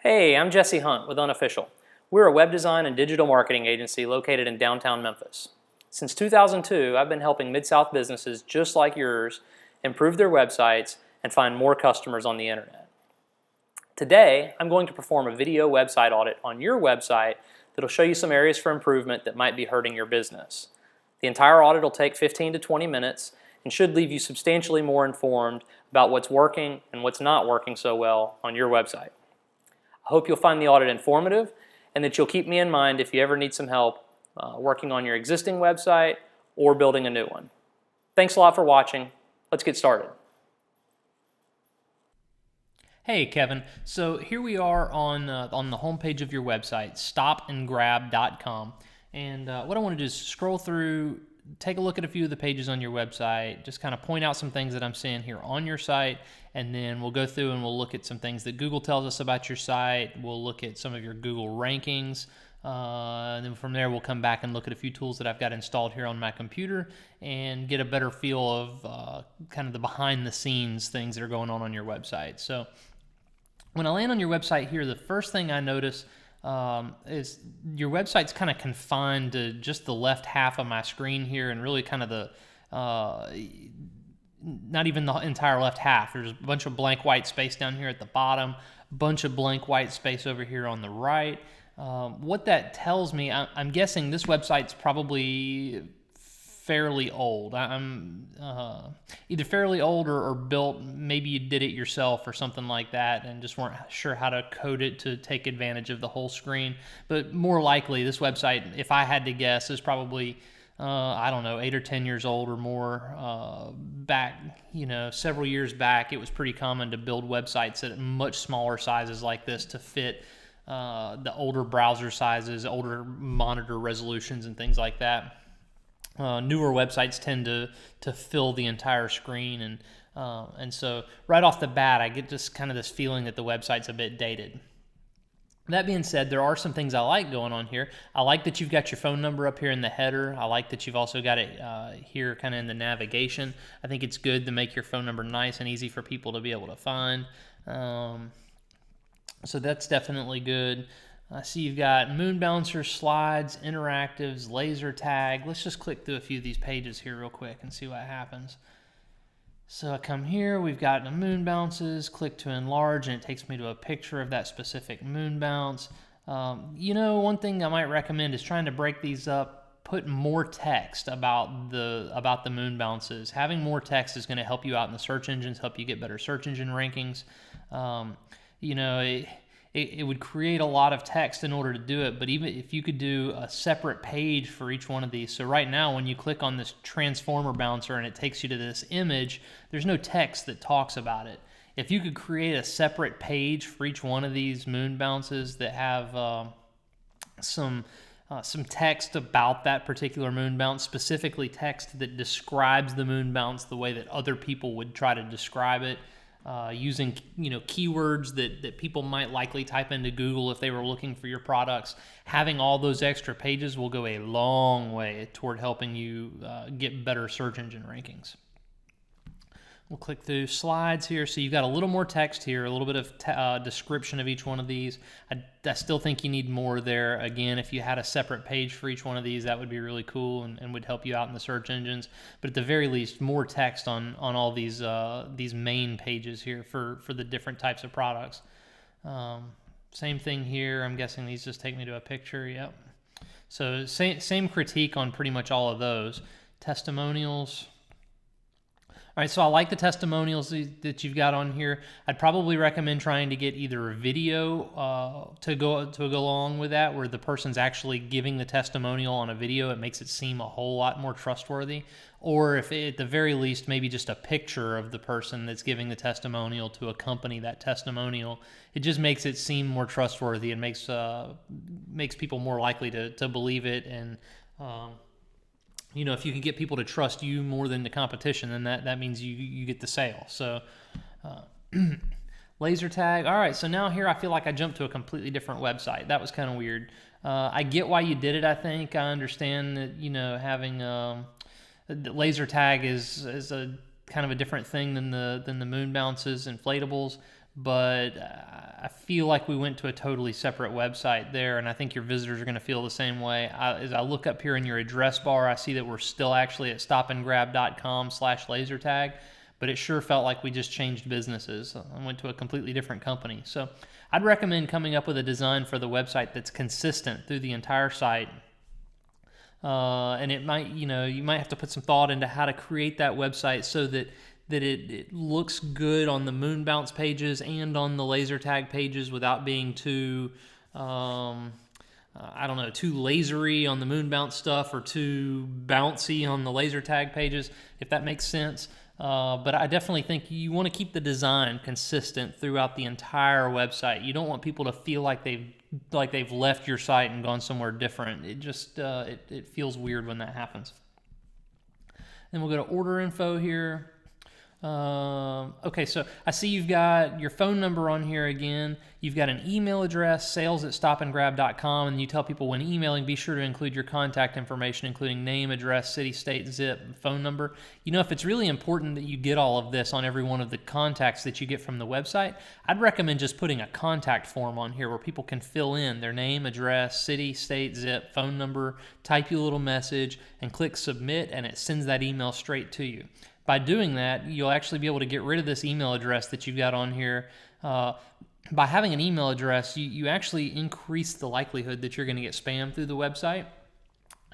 Hey, I'm Jesse Hunt with Unofficial. We're a web design and digital marketing agency located in downtown Memphis. Since 2002, I've been helping Mid-South businesses just like yours improve their websites and find more customers on the internet. Today, I'm going to perform a video website audit on your website that'll show you some areas for improvement that might be hurting your business. The entire audit will take 15 to 20 minutes and should leave you substantially more informed about what's working and what's not working so well on your website. I hope you'll find the audit informative and that you'll keep me in mind if you ever need some help working on your existing website or building a new one. Thanks a lot for watching. Let's get started. Hey Kevin, so here we are on the homepage of your website, stopandgrab.com, and what I want to do is scroll through, take a look at a few of the pages on your website, just kind of point out some things that I'm seeing here on your site, and then we'll go through and we'll look at some things that Google tells us about your site. We'll look at some of your Google rankings, and then from there we'll come back and look at a few tools that I've got installed here on my computer and get a better feel of kind of the behind the scenes things that are going on your website. So when I land on your website here, the first thing I notice is your website's kind of confined to just the left half of my screen here, and really kind of the not even the entire left half. There's a bunch of blank white space down here at the bottom, a bunch of blank white space over here on the right. What that tells me, I'm guessing this website's probably fairly old. I'm either fairly old or built, maybe you did it yourself or something like that and just weren't sure how to code it to take advantage of the whole screen. But more likely, this website, if I had to guess, is probably, I don't know, 8 or 10 years old or more. Back, several years back, it was pretty common to build websites at much smaller sizes like this to fit the older browser sizes, older monitor resolutions, and things like that. Newer websites tend to fill the entire screen, and so right off the bat, I get just kind of this feeling that the website's a bit dated. That being said, there are some things I like going on here. I like that you've got your phone number up here in the header. I like that you've also got it here kind of in the navigation. I think it's good to make your phone number nice and easy for people to be able to find. So that's definitely good. I see you've got moon bouncers, slides, interactives, laser tag. Let's just click through a few of these pages here real quick and see what happens. So I come here, we've got the moon bounces, click to enlarge, and it takes me to a picture of that specific moon bounce. One thing I might recommend is trying to break these up, put more text about the moon bounces. Having more text is going to help you out in the search engines, help you get better search engine rankings. It would create a lot of text in order to do it, but even if you could do a separate page for each one of these. So right now, when you click on this transformer bouncer and it takes you to this image, there's no text that talks about it. If you could create a separate page for each one of these moon bounces that have some text about that particular moon bounce, specifically text that describes the moon bounce the way that other people would try to describe it, using keywords that people might likely type into Google if they were looking for your products. Having all those extra pages will go a long way toward helping you get better search engine rankings. We'll click through slides here. So you've got a little more text here, a little bit of description of each one of these. I still think you need more there. Again, if you had a separate page for each one of these, that would be really cool and would help you out in the search engines. But at the very least, more text on all these main pages here for the different types of products. Same thing here. I'm guessing these just take me to a picture. Yep. So same critique on pretty much all of those. Testimonials. All right, so I like the testimonials that you've got on here. I'd probably recommend trying to get either a video to go along with that, where the person's actually giving the testimonial on a video. It makes it seem a whole lot more trustworthy. Or if at the very least, maybe just a picture of the person that's giving the testimonial to accompany that testimonial. It just makes it seem more trustworthy and makes people more likely to believe it. And if you can get people to trust you more than the competition, then that means you get the sale. So laser tag. All right, so now here I feel like I jumped to a completely different website. That was kind of weird. I get why you did it, I think. I understand that, having the laser tag is a kind of a different thing than the moon bounces, inflatables, but I feel like we went to a totally separate website there, and I think your visitors are going to feel the same way. As I look up here in your address bar, I see that we're still actually at stopandgrab.com/lasertag, but it sure felt like we just changed businesses. I went to a completely different company. So I'd recommend coming up with a design for the website that's consistent through the entire site. And it might, you might have to put some thought into how to create that website so that it looks good on the moon bounce pages and on the laser tag pages without being too, too lasery on the moon bounce stuff or too bouncy on the laser tag pages, if that makes sense. But I definitely think you want to keep the design consistent throughout the entire website. You don't want people to feel like they've left your site and gone somewhere different. It just it feels weird when that happens. Then we'll go to order info here. Okay, so I see you've got your phone number on here again. You've got an email address, sales@stopandgrab.com, and you tell people when emailing, be sure to include your contact information, including name, address, city, state, zip, and phone number. If it's really important that you get all of this on every one of the contacts that you get from the website, I'd recommend just putting a contact form on here where people can fill in their name, address, city, state, zip, phone number, type you a little message, and click submit, and it sends that email straight to you. By doing that, you'll actually be able to get rid of this email address that you've got on here. By having an email address, you actually increase the likelihood that you're going to get spam through the website.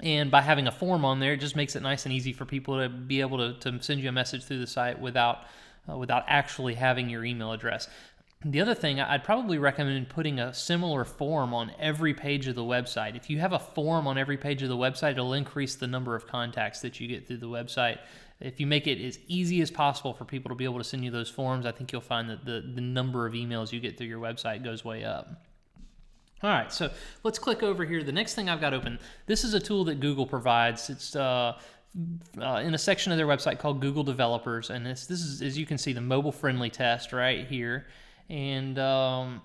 And by having a form on there, it just makes it nice and easy for people to be able to send you a message through the site without actually having your email address. The other thing, I'd probably recommend putting a similar form on every page of the website. If you have a form on every page of the website, it'll increase the number of contacts that you get through the website. If you make it as easy as possible for people to be able to send you those forms, I think you'll find that the number of emails you get through your website goes way up. All right, so let's click over here. The next thing I've got open, this is a tool that Google provides. It's in a section of their website called Google Developers, and this is, as you can see, the mobile-friendly test right here. And as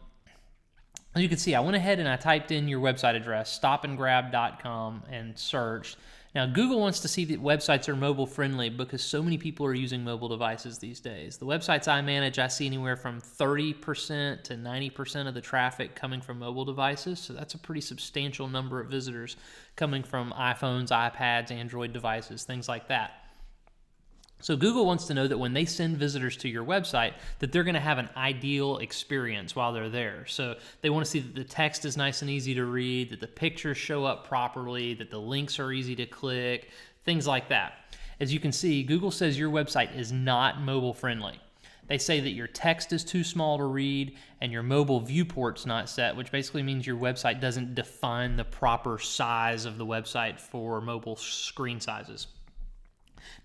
you can see, I went ahead and I typed in your website address, stopandgrab.com, and searched. Now, Google wants to see that websites are mobile friendly because so many people are using mobile devices these days. The websites I manage, I see anywhere from 30% to 90% of the traffic coming from mobile devices. So that's a pretty substantial number of visitors coming from iPhones, iPads, Android devices, things like that. So Google wants to know that when they send visitors to your website, that they're going to have an ideal experience while they're there. So they want to see that the text is nice and easy to read, that the pictures show up properly, that the links are easy to click, things like that. As you can see, Google says your website is not mobile friendly. They say that your text is too small to read and your mobile viewport's not set, which basically means your website doesn't define the proper size of the website for mobile screen sizes.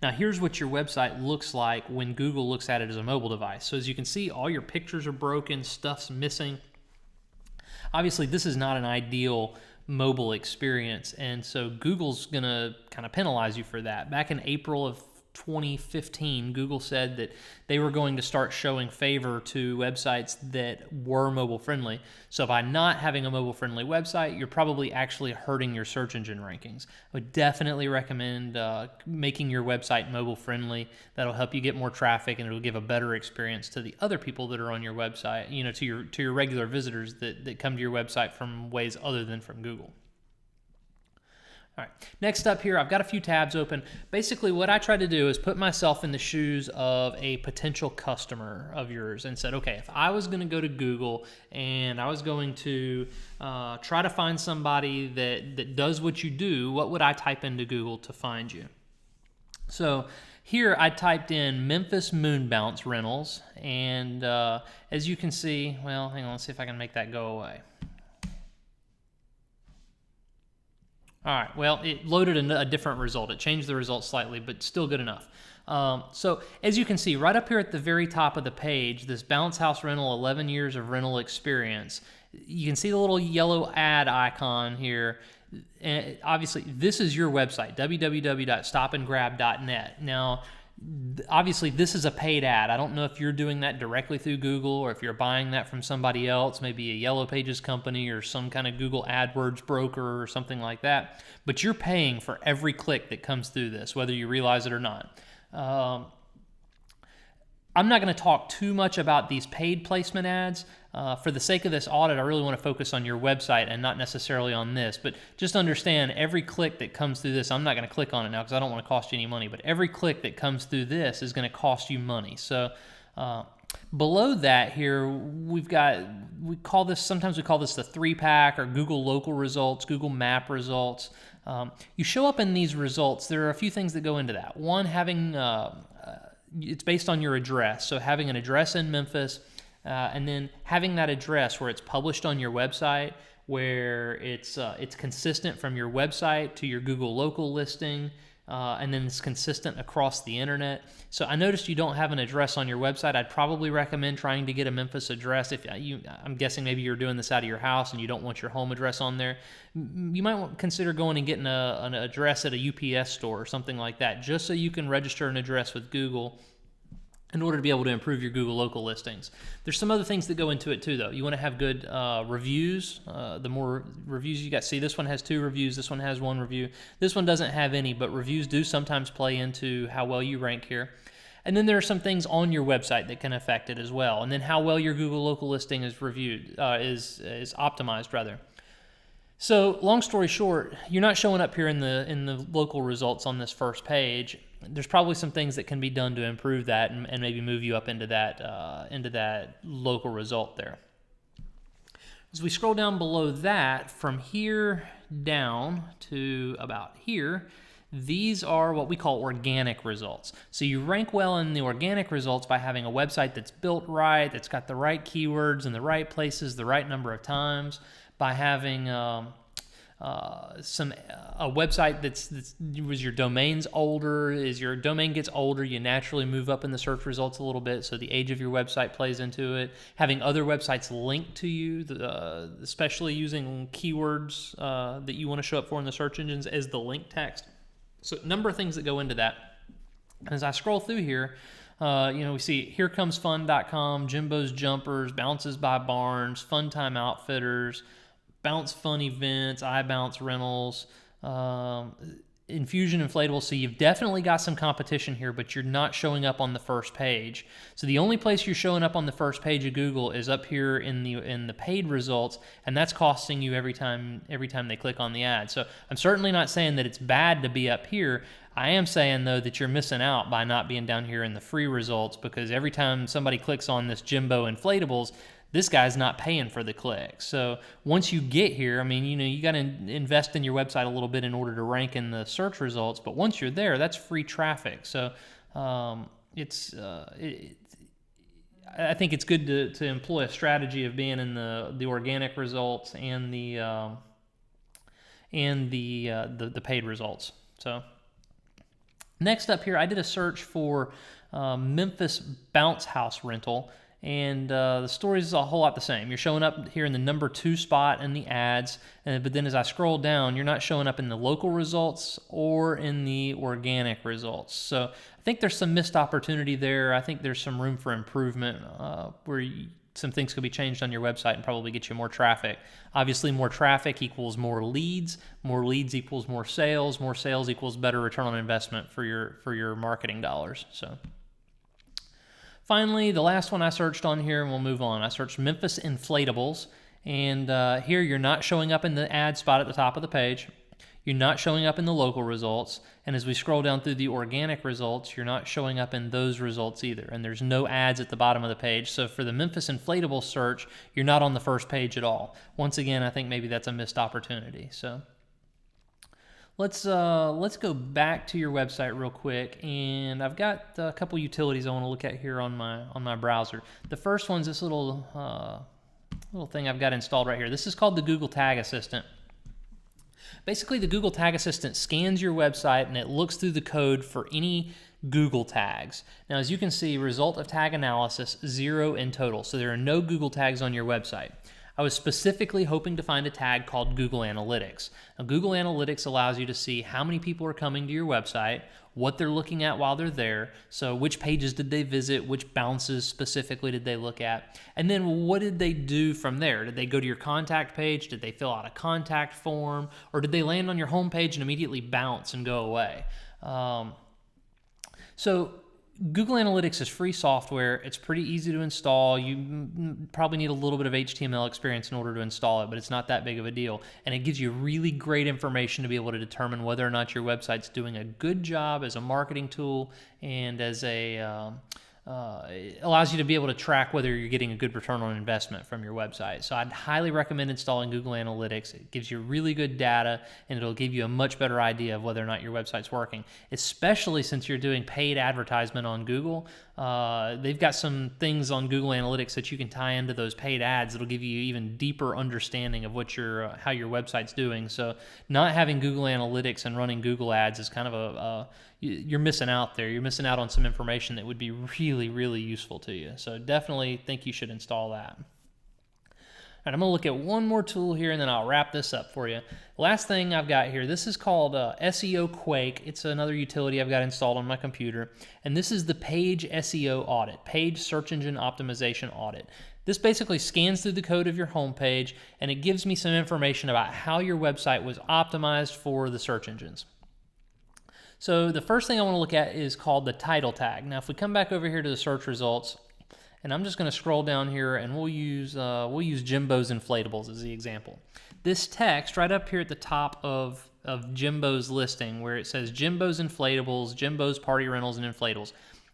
Now here's what your website looks like when Google looks at it as a mobile device. So as you can see, all your pictures are broken, stuff's missing. Obviously, this is not an ideal mobile experience, and so Google's going to kind of penalize you for that. Back in April of 2015, Google said that they were going to start showing favor to websites that were mobile friendly. So by not having a mobile friendly website, you're probably actually hurting your search engine rankings. I would definitely recommend making your website mobile friendly. That'll help you get more traffic and it'll give a better experience to the other people that are on your website, to your regular visitors that come to your website from ways other than from Google. All right, next up here, I've got a few tabs open. Basically, what I try to do is put myself in the shoes of a potential customer of yours and said, okay, if I was going to go to Google and I was going to try to find somebody that does what you do, what would I type into Google to find you? So here I typed in Memphis moon bounce rentals, and as you can see, well, hang on, let's see if I can make that go away. All right, well, it loaded a different result. It changed the result slightly, but still good enough. So as you can see, right up here at the very top of the page, this bounce house rental, 11 years of rental experience, you can see the little yellow ad icon here. And obviously, this is your website, www.stopandgrab.net. Now, obviously, this is a paid ad. I don't know if you're doing that directly through Google or if you're buying that from somebody else, maybe a Yellow Pages company or some kind of Google AdWords broker or something like that. But you're paying for every click that comes through this, whether you realize it or not. I'm not going to talk too much about these paid placement ads. For the sake of this audit, I really want to focus on your website and not necessarily on this. But just understand, every click that comes through this, I'm not going to click on it now because I don't want to cost you any money, but every click that comes through this is going to cost you money. So below that here, sometimes we call this the 3-pack, or Google local results, Google map results. You show up in these results, there are a few things that go into that. One, it's based on your address. So having an address in Memphis, and then having that address where it's published on your website, where it's consistent from your website to your Google local listing, and then it's consistent across the internet. So I noticed you don't have an address on your website. I'd probably recommend trying to get a Memphis address. I'm guessing maybe you're doing this out of your house and you don't want your home address on there. You might consider going and getting an address at a UPS store or something like that, just so you can register an address with Google in order to be able to improve your Google local listings. There's some other things that go into it too, though. You want to have good reviews. The more reviews you got, see, this one has 2 reviews, this one has 1 review. This one doesn't have any, but reviews do sometimes play into how well you rank here. And then there are some things on your website that can affect it as well. And then how well your Google local listing is reviewed, is optimized rather. So long story short, you're not showing up here in the local results on this first page. There's probably some things that can be done to improve that and maybe move you up into that local result there. As we scroll down below that, from here down to about here, these are what we call organic results. So you rank well in the organic results by having a website that's built right, that's got the right keywords in the right places, the right number of times, by having a website was your domain's older. As your domain gets older, you naturally move up in the search results a little bit, so the age of your website plays into it. Having other websites linked to you, especially using keywords that you want to show up for in the search engines as the link text. So a number of things that go into that. As I scroll through here, we see HereComesFun.com, Jimbo's Jumpers, Bounces by Barnes, Funtime Outfitters, Bounce Fun Events, iBounce Rentals, Infusion Inflatables. So you've definitely got some competition here, but you're not showing up on the first page. So the only place you're showing up on the first page of Google is up here in the paid results, and that's costing you every time they click on the ad. So I'm certainly not saying that it's bad to be up here. I am saying, though, that you're missing out by not being down here in the free results, because every time somebody clicks on this Jimbo Inflatables, this guy's not paying for the click. So once you get here, you got to invest in your website a little bit in order to rank in the search results. But once you're there, that's free traffic. So I think it's good to employ a strategy of being in the organic results and the paid results. So next up here, I did a search for Memphis bounce house rental. And the story is a whole lot the same. You're showing up here in the number 2 spot in the ads, but then as I scroll down, you're not showing up in the local results or in the organic results. So I think there's some missed opportunity there. I think there's some room for improvement where some things could be changed on your website and probably get you more traffic. Obviously, more traffic equals more leads equals more sales equals better return on investment for your marketing dollars. So. Finally, the last one I searched on here, and we'll move on. I searched Memphis Inflatables, and here you're not showing up in the ad spot at the top of the page. You're not showing up in the local results, and as we scroll down through the organic results, you're not showing up in those results either, and there's no ads at the bottom of the page. So for the Memphis Inflatables search, you're not on the first page at all. Once again, I think maybe that's a missed opportunity. So let's go back to your website real quick, and I've got a couple utilities I want to look at here on my browser. The first one's this little thing I've got installed right here. This is called the Google Tag Assistant. Basically, the Google Tag Assistant scans your website and it looks through the code for any Google tags. Now, as you can see, result of tag analysis, 0 in total. So there are no Google tags on your website. I was specifically hoping to find a tag called Google Analytics. Now, Google Analytics allows you to see how many people are coming to your website, what they're looking at while they're there, so which pages did they visit, which bounces specifically did they look at, and then what did they do from there? Did they go to your contact page? Did they fill out a contact form? Or did they land on your home page and immediately bounce and go away? So Google Analytics is free software. It's pretty easy to install. You probably need a little bit of HTML experience in order to install it, but it's not that big of a deal. And it gives you really great information to be able to determine whether or not your website's doing a good job as a marketing tool, and as it allows you to be able to track whether you're getting a good return on investment from your website. So I'd highly recommend installing Google Analytics. It gives you really good data, and it'll give you a much better idea of whether or not your website's working, especially since you're doing paid advertisement on Google. They've got some things on Google Analytics that you can tie into those paid ads that'll give you even deeper understanding of what how your website's doing. So not having Google Analytics and running Google ads is kind of you're missing out there. You're missing out on some information that would be really, really useful to you. So definitely think you should install that. And I'm going to look at one more tool here, and then I'll wrap this up for you. Last thing I've got here, this is called SEO Quake. It's another utility I've got installed on my computer. And this is the Page SEO Audit, Page Search Engine Optimization Audit. This basically scans through the code of your homepage, and it gives me some information about how your website was optimized for the search engines. So the first thing I want to look at is called the title tag. Now, if we come back over here to the search results, and I'm just going to scroll down here, and we'll use Jimbo's Inflatables as the example. This text right up here at the top of Jimbo's listing, where it says Jimbo's Inflatables, Jimbo's Party Rentals and Inflatables,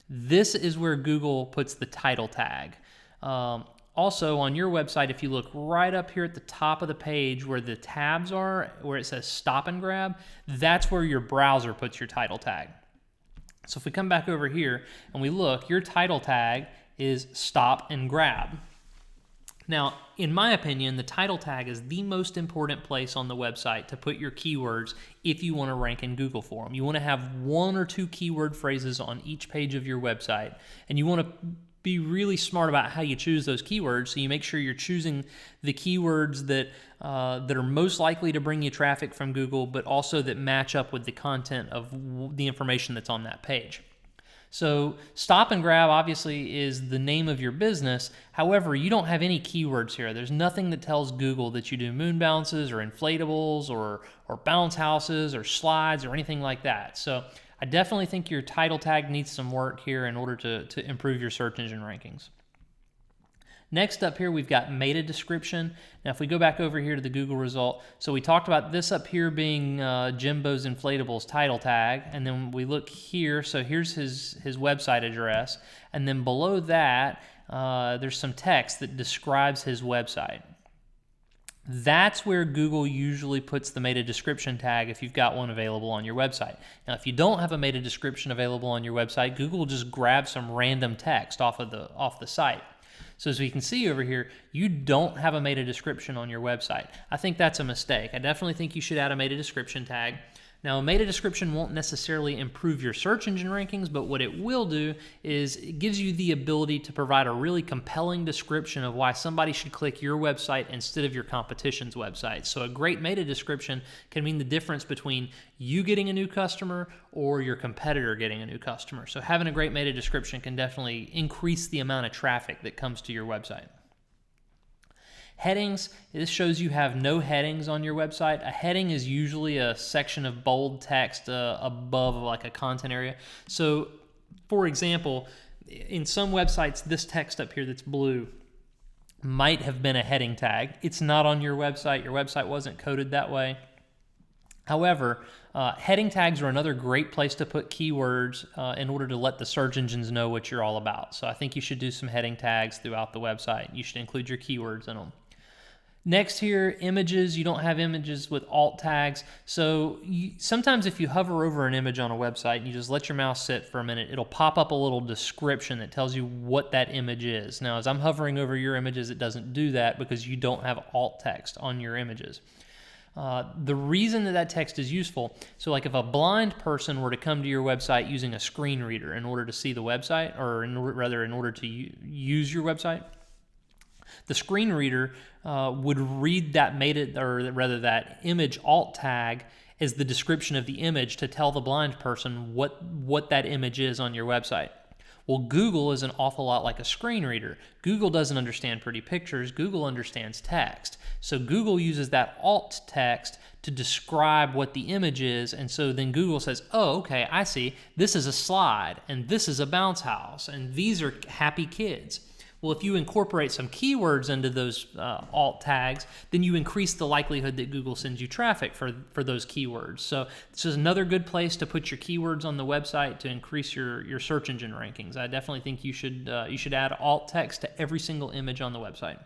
this is where Google puts the title tag. Also, on your website, if you look right up here at the top of the page where the tabs are, where it says Stop and Grab, that's where your browser puts your title tag. So if we come back over here and we look, your title tag is Stop and Grab. Now, in my opinion, the title tag is the most important place on the website to put your keywords if you want to rank in Google for them. You want to have 1 or 2 keyword phrases on each page of your website, and you want to be really smart about how you choose those keywords, so you make sure you're choosing the keywords that are most likely to bring you traffic from Google, but also that match up with the content of the information that's on that page. So Stop and Grab obviously is the name of your business. However, you don't have any keywords here. There's nothing that tells Google that you do moon bounces or inflatables or bounce houses or slides or anything like that. So I definitely think your title tag needs some work here in order to improve your search engine rankings. Next up here, we've got meta description. Now, if we go back over here to the Google result, so we talked about this up here being Jimbo's Inflatables title tag, and then we look here, so here's his website address, and then below that, there's some text that describes his website. That's where Google usually puts the meta description tag if you've got one available on your website. Now, if you don't have a meta description available on your website, Google will just grab some random text off the site. So as we can see over here, you don't have a meta description on your website. I think that's a mistake. I definitely think you should add a meta description tag. Now, a meta description won't necessarily improve your search engine rankings, but what it will do is it gives you the ability to provide a really compelling description of why somebody should click your website instead of your competition's website. So a great meta description can mean the difference between you getting a new customer or your competitor getting a new customer. So having a great meta description can definitely increase the amount of traffic that comes to your website. Headings, this shows you have no headings on your website. A heading is usually a section of bold text above like a content area. So, for example, in some websites, this text up here that's blue might have been a heading tag. It's not on your website. Your website wasn't coded that way. However, heading tags are another great place to put keywords in order to let the search engines know what you're all about. So I think you should do some heading tags throughout the website. You should include your keywords in them. Next here, images. You don't have images with alt tags. So sometimes if you hover over an image on a website and you just let your mouse sit for a minute, it'll pop up a little description that tells you what that image is. Now, as I'm hovering over your images, it doesn't do that because you don't have alt text on your images. The reason that text is useful, so like if a blind person were to come to your website using a screen reader in order to see the website, or in order to use your website, the screen reader would read that that image alt tag as the description of the image to tell the blind person what that image is on your website. Well, Google is an awful lot like a screen reader. Google doesn't understand pretty pictures. Google understands text. So Google uses that alt text to describe what the image is, and so then Google says, oh, okay, I see. This is a slide, and this is a bounce house, and these are happy kids. Well, if you incorporate some keywords into those alt tags, then you increase the likelihood that Google sends you traffic for those keywords. So this is another good place to put your keywords on the website to increase your search engine rankings. I definitely think you should add alt text to every single image on the website.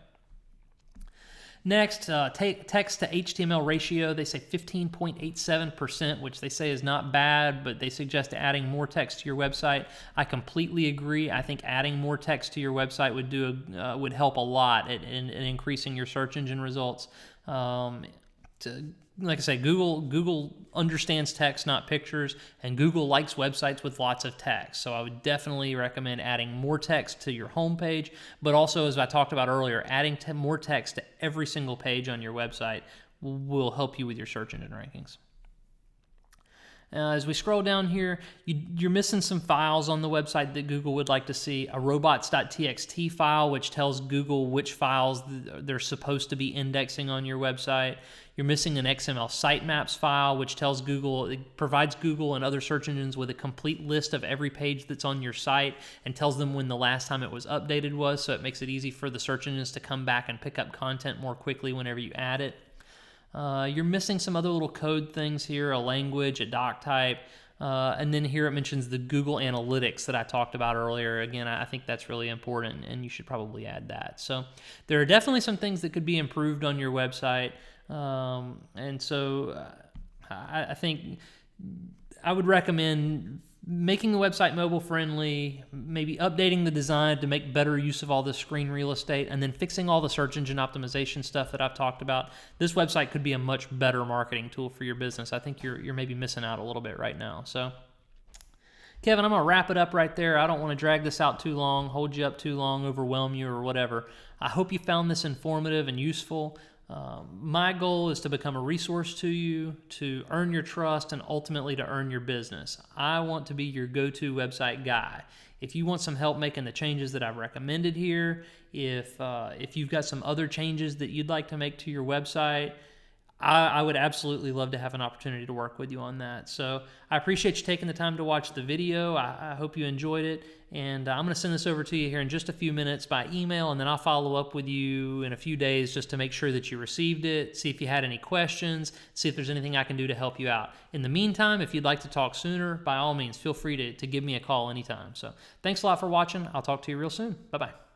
Next, text to HTML ratio, they say 15.87%, which they say is not bad, but they suggest adding more text to your website. I completely agree. I think adding more text to your website would help a lot in increasing your search engine results. Like I say, Google understands text, not pictures, and Google likes websites with lots of text. So I would definitely recommend adding more text to your homepage, but also, as I talked about earlier, adding more text to every single page on your website will help you with your search engine rankings. As we scroll down here, you're missing some files on the website that Google would like to see. A robots.txt file, which tells Google which files they're supposed to be indexing on your website. You're missing an XML sitemaps file, which tells Google, it provides Google and other search engines with a complete list of every page that's on your site and tells them when the last time it was updated was, so it makes it easy for the search engines to come back and pick up content more quickly whenever you add it. You're missing some other little code things here, a language, a doc type, and then here it mentions the Google Analytics that I talked about earlier. Again, I think that's really important, and you should probably add that. So there are definitely some things that could be improved on your website, and so I think I would recommend making the website mobile friendly, maybe updating the design to make better use of all the screen real estate, and then fixing all the search engine optimization stuff that I've talked about. This website could be a much better marketing tool for your business. I think you're maybe missing out a little bit right now. So, Kevin, I'm going to wrap it up right there. I don't want to drag this out too long, hold you up too long, overwhelm you, or whatever. I hope you found this informative and useful. My goal is to become a resource to you, to earn your trust, and ultimately to earn your business. I want to be your go-to website guy. If you want some help making the changes that I've recommended here, if you've got some other changes that you'd like to make to your website, I would absolutely love to have an opportunity to work with you on that. So I appreciate you taking the time to watch the video. I hope you enjoyed it. And I'm going to send this over to you here in just a few minutes by email, and then I'll follow up with you in a few days just to make sure that you received it, see if you had any questions, see if there's anything I can do to help you out. In the meantime, if you'd like to talk sooner, by all means, feel free to give me a call anytime. So thanks a lot for watching. I'll talk to you real soon. Bye-bye.